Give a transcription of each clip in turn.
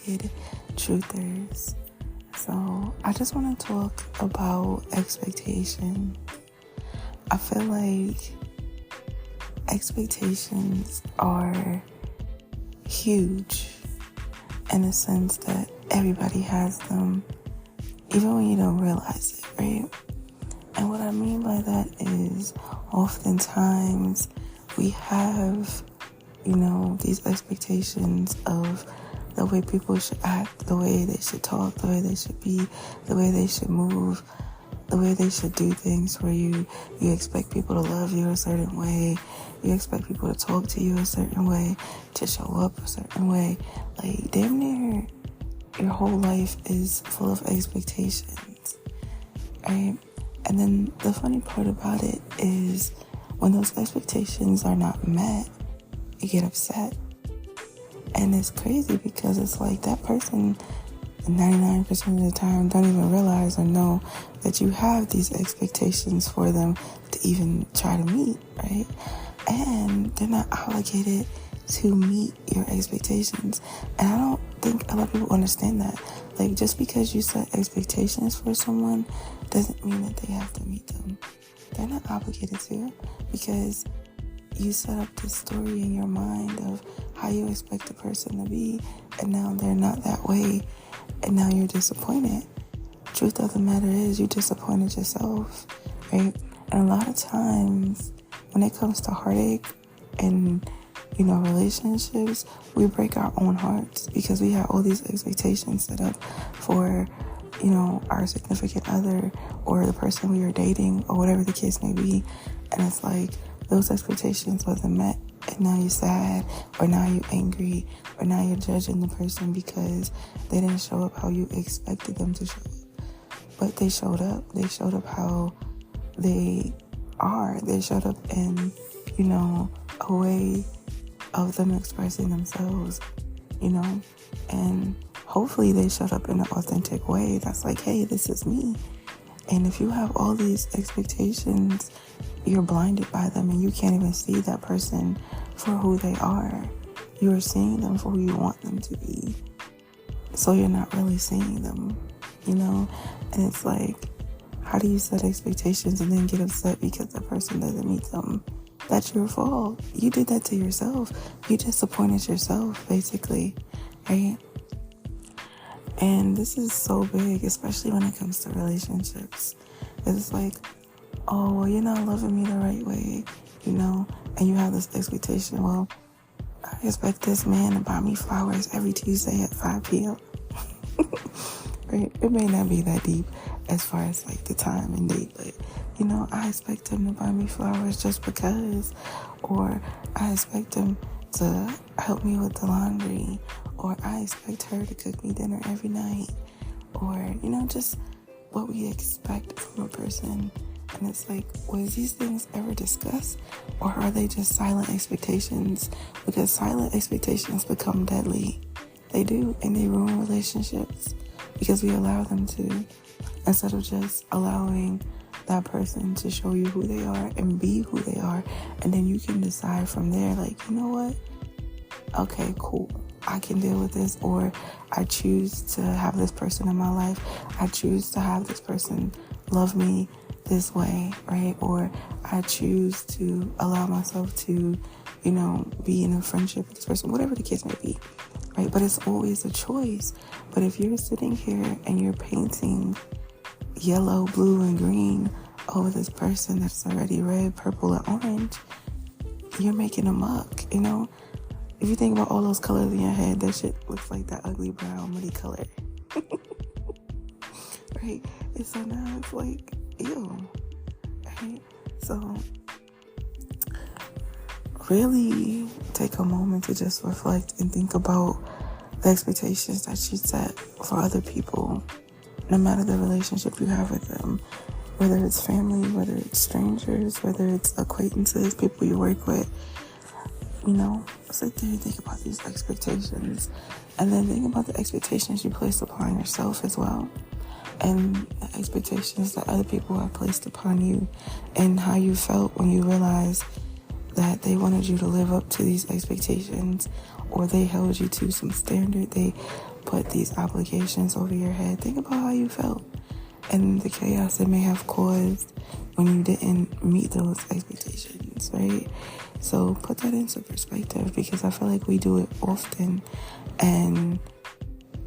wicked truthers. So I just want to talk about expectation. I feel like expectations are huge in the sense that everybody has them, even when you don't realize it, right? And what I mean by that is oftentimes we have, these expectations of the way people should act, the way they should talk, the way they should be, the way they should move, the way they should do things, where you expect people to love you a certain way, you expect people to talk to you a certain way, to show up a certain way. Like, damn near your whole life is full of expectations, right? And then the funny part about it is when those expectations are not met, you get upset. And it's crazy because it's like that person 99% of the time don't even realize or know that you have these expectations for them to even try to meet, right? And they're not obligated to meet your expectations. And I don't think a lot of people understand that. Like, just because you set expectations for someone doesn't mean that they have to meet them. They're not obligated to, because you set up this story in your mind of how you expect a person to be, and now they're not that way, and now you're disappointed. Truth of the matter is, you disappointed yourself, right? And a lot of times when it comes to heartache and relationships, we break our own hearts because we have all these expectations set up for our significant other or the person we are dating or whatever the case may be. And it's like those expectations wasn't met, and now you're sad, or now you're angry, or now you're judging the person because they didn't show up how you expected them to show up. But they showed up how they are. They showed up in a way of them expressing themselves, and hopefully they showed up in an authentic way that's like, hey, this is me. And if you have all these expectations, you're blinded by them and you can't even see that person for who they are. You're seeing them for who you want them to be. So you're not really seeing them, And it's like, how do you set expectations and then get upset because the person doesn't meet them? That's your fault. You did that to yourself. You disappointed yourself, basically, right? And this is so big, especially when it comes to relationships. It's like, oh, well, you're not loving me the right way, and you have this expectation, well, I expect this man to buy me flowers every Tuesday at 5 p.m. Right? It may not be that deep as far as like the time and date, but I expect him to buy me flowers just because, or I expect him to help me with the laundry, or I expect her to cook me dinner every night, or just what we expect from a person. And it's like, was these things ever discussed, or are they just silent expectations? Because silent expectations become deadly. They do, and they ruin relationships because we allow them to, instead of just allowing that person to show you who they are and be who they are. And then you can decide from there, like, you know what? Okay, cool. I can deal with this, or I choose to have this person in my life. I choose to have this person love me this way, right? Or I choose to allow myself to, be in a friendship with this person, whatever the case may be, right? But it's always a choice. But if you're sitting here and you're painting yellow, blue, and green over this person that's already red, purple, and orange, you're making a muck, If you think about all those colors in your head, that shit looks like that ugly brown, muddy color. Right? And so now it's like, ew. Right? So really take a moment to just reflect and think about the expectations that you set for other people, no matter the relationship you have with them, whether it's family, whether it's strangers, whether it's acquaintances, people you work with. Sit there and think about these expectations, and then think about the expectations you place upon yourself as well, and the expectations that other people have placed upon you, and how you felt when you realized that they wanted you to live up to these expectations, or they held you to some standard, they put these obligations over your head, think about how you felt and the chaos it may have caused when you didn't meet those expectations, right? So put that into perspective, because I feel like we do it often, and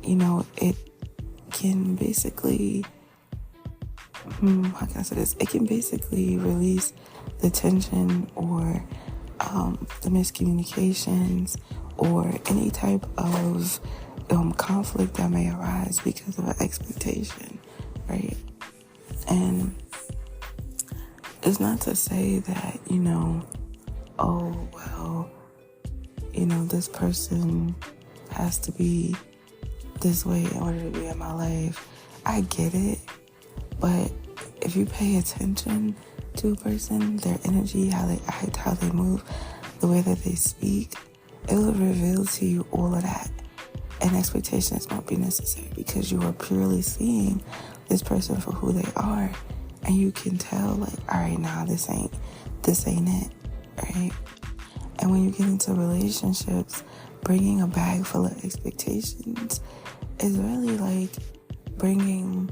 it can basically, how can I say this? It can basically release the tension or the miscommunications or any type of conflict that may arise because of an expectation, right? And it's not to say that, oh, well, this person has to be this way in order to be in my life. I get it, but if you pay attention to a person, their energy, how they act, how they move, the way that they speak, it will reveal to you all of that. And expectations won't be necessary, because you are purely seeing this person for who they are, and you can tell, like, all right, nah, this ain't it, right? And when you get into relationships, bringing a bag full of expectations is really like bringing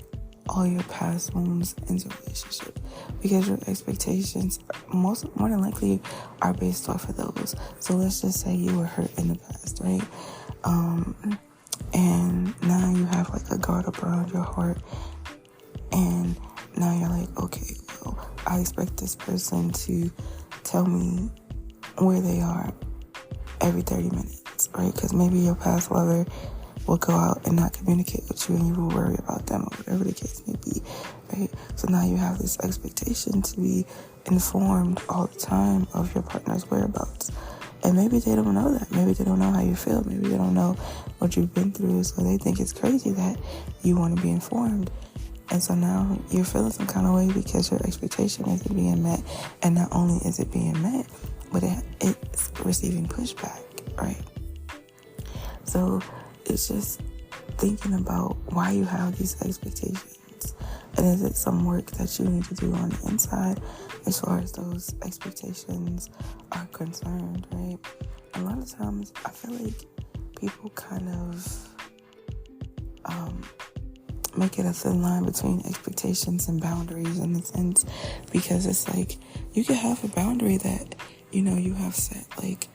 all your past wounds into a relationship, because your expectations more than likely are based off of those. So let's just say you were hurt in the past, right? And now you have like a guard up around your heart, and now you're like, okay, well, I expect this person to tell me where they are every 30 minutes, right? Because maybe your past lover will go out and not communicate with you, and you will worry about them, or whatever the case may be, right? So now you have this expectation to be informed all the time of your partner's whereabouts. And maybe they don't know that. Maybe they don't know how you feel. Maybe they don't know what you've been through. So they think it's crazy that you want to be informed. And so now you're feeling some kind of way because your expectation isn't being met. And not only is it being met, but it's receiving pushback, right? So it's just thinking about why you have these expectations. And is it some work that you need to do on the inside as far as those expectations are concerned, right? A lot of times I feel like people kind of make it a thin line between expectations and boundaries, in a sense, because it's like you can have a boundary that you have set, like,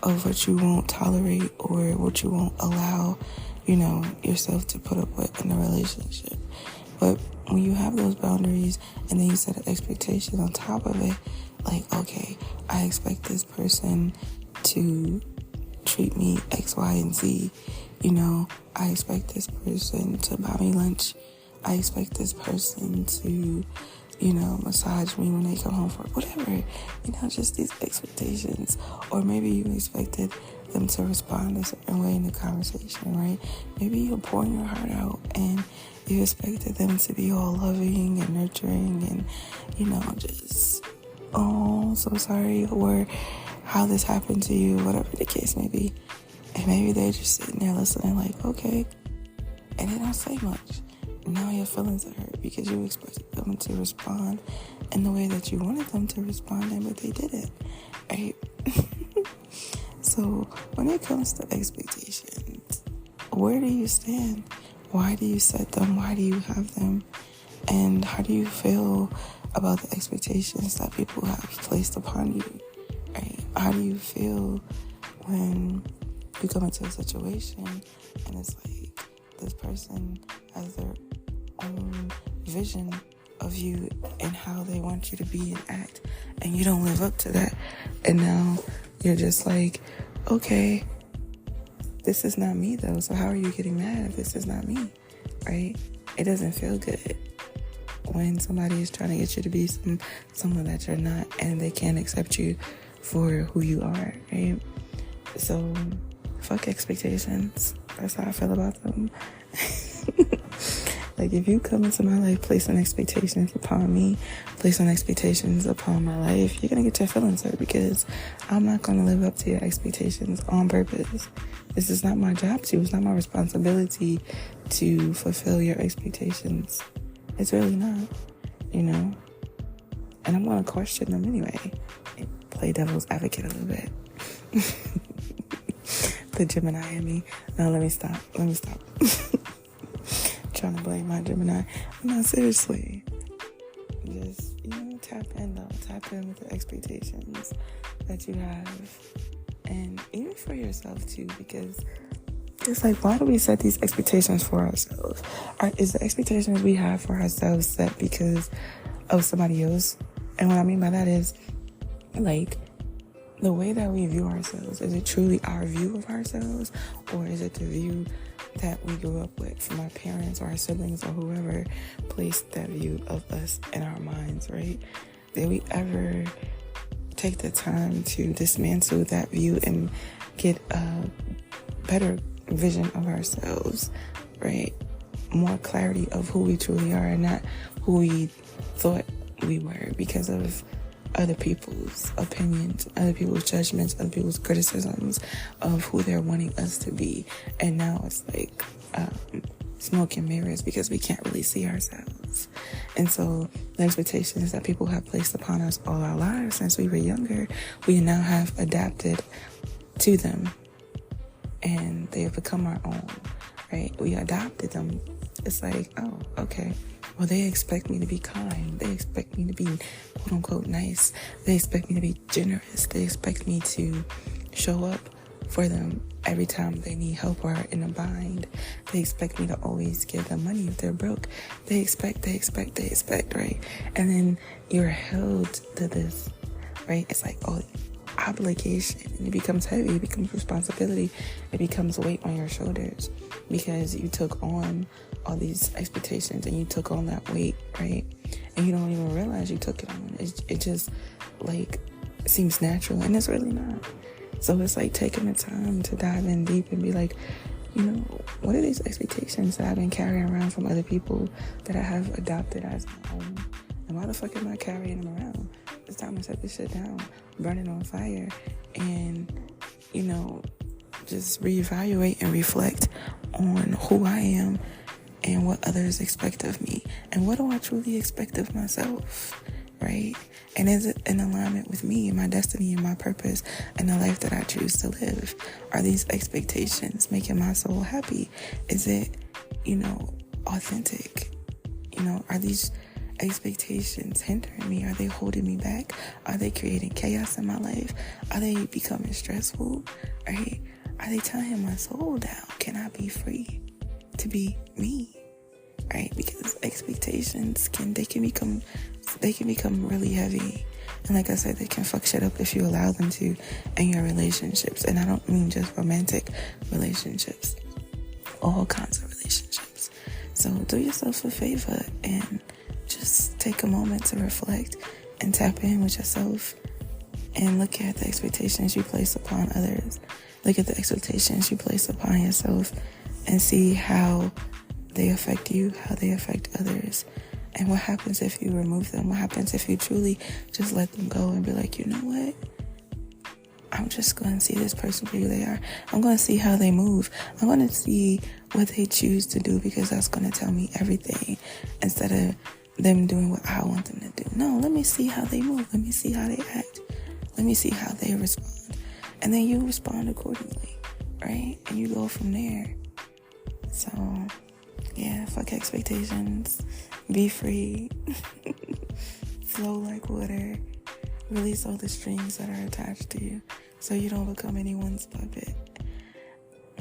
of what you won't tolerate or what you won't allow yourself to put up with in a relationship. But when you have those boundaries and then you set an expectation on top of it, like, okay, I expect this person to treat me X, Y, and Z. I expect this person to buy me lunch. I expect this person to, massage me when they come home from whatever. Just these expectations. Or maybe you expected them to respond a certain way in the conversation, right? Maybe you're pouring your heart out and you expected them to be all loving and nurturing and, just, oh, so sorry, or how this happened to you, whatever the case may be. And maybe they're just sitting there listening like, okay, and they don't say much. Now your feelings are hurt because you expected them to respond in the way that you wanted them to respond, but they didn't, right? So when it comes to expectations, where do you stand? Why do you set them? Why do you have them? And how do you feel about the expectations that people have placed upon you, right? How do you feel when you come into a situation and it's like this person has their own vision of you and how they want you to be and act, and you don't live up to that, and now you're just like, okay, this is not me though, so how are you getting mad if this is not me, right? It doesn't feel good when somebody is trying to get you to be someone that you're not, and they can't accept you for who you are, right? So fuck expectations. That's how I feel about them. Like, if you come into my life placing expectations upon me, placing expectations upon my life, you're going to get your feelings hurt, because I'm not going to live up to your expectations on purpose. This is not my job to. It's not my responsibility to fulfill your expectations. It's really not, And I'm going to question them anyway. Play devil's advocate a little bit. the Gemini in me. No, let me stop. Trying to blame my Gemini. No, seriously. Just, tap in with the expectations that you have. And even for yourself too, because it's like, why do we set these expectations for ourselves? Is the expectations we have for ourselves set because of somebody else? And what I mean by that is, like, the way that we view ourselves, is it truly our view of ourselves, or is it the view that we grew up with from our parents or our siblings or whoever placed that view of us in our minds, right? Did we ever take the time to dismantle that view and get a better vision of ourselves, right? More clarity of who we truly are and not who we thought we were because of other people's opinions, other people's judgments, other people's criticisms of who they're wanting us to be. And now it's like smoke and mirrors because we can't really see ourselves. And so the expectations that people have placed upon us all our lives since we were younger, we now have adapted to them. And they have become our own, right? We adopted them. It's like, oh, okay. Well, they expect me to be kind. They expect me to be, quote unquote, nice. They expect me to be generous. They expect me to show up for them every time they need help or are in a bind. They expect me to always give them money if they're broke. They expect, right? And then you're held to this, right? It's like, oh, obligation, and it becomes heavy, it becomes responsibility, it becomes weight on your shoulders because you took on all these expectations and you took on that weight, right? And you don't even realize you took it on. It just like seems natural, and it's really not. So it's like taking the time to dive in deep and be like, what are these expectations that I've been carrying around from other people that I have adopted as my own? And why the fuck am I carrying them around? It's time to set this shit down, burn it on fire, and, just reevaluate and reflect on who I am and what others expect of me. And what do I truly expect of myself, right? And is it in alignment with me and my destiny and my purpose and the life that I choose to live? Are these expectations making my soul happy? Is it, authentic? Are these expectations hindering me? Are they holding me back? Are they creating chaos in my life? Are they becoming stressful? Right? Are they tying my soul down? Can I be free to be me? Right? Because expectations can become really heavy. And like I said, they can fuck shit up if you allow them to in your relationships. And I don't mean just romantic relationships. All kinds of relationships. So do yourself a favor and just take a moment to reflect and tap in with yourself and look at the expectations you place upon others. Look at the expectations you place upon yourself and see how they affect you, how they affect others. And what happens if you remove them? What happens if you truly just let them go and be like, you know what? I'm just going to see this person for who they are. I'm going to see how they move. I'm going to see what they choose to do because that's going to tell me everything instead of them doing what I want them to do. No, let me see how they move. Let me see how they act. Let me see how they respond. And then you respond accordingly, right? And you go from there. So, yeah, fuck expectations. Be free. Flow like water. Release all the strings that are attached to you so you don't become anyone's puppet.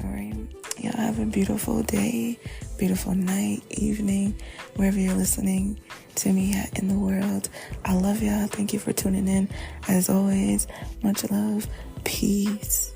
Alright? Y'all have a beautiful day, beautiful night, evening, wherever you're listening to me at in the world. I love y'all. Thank you for tuning in. As always, much love. Peace.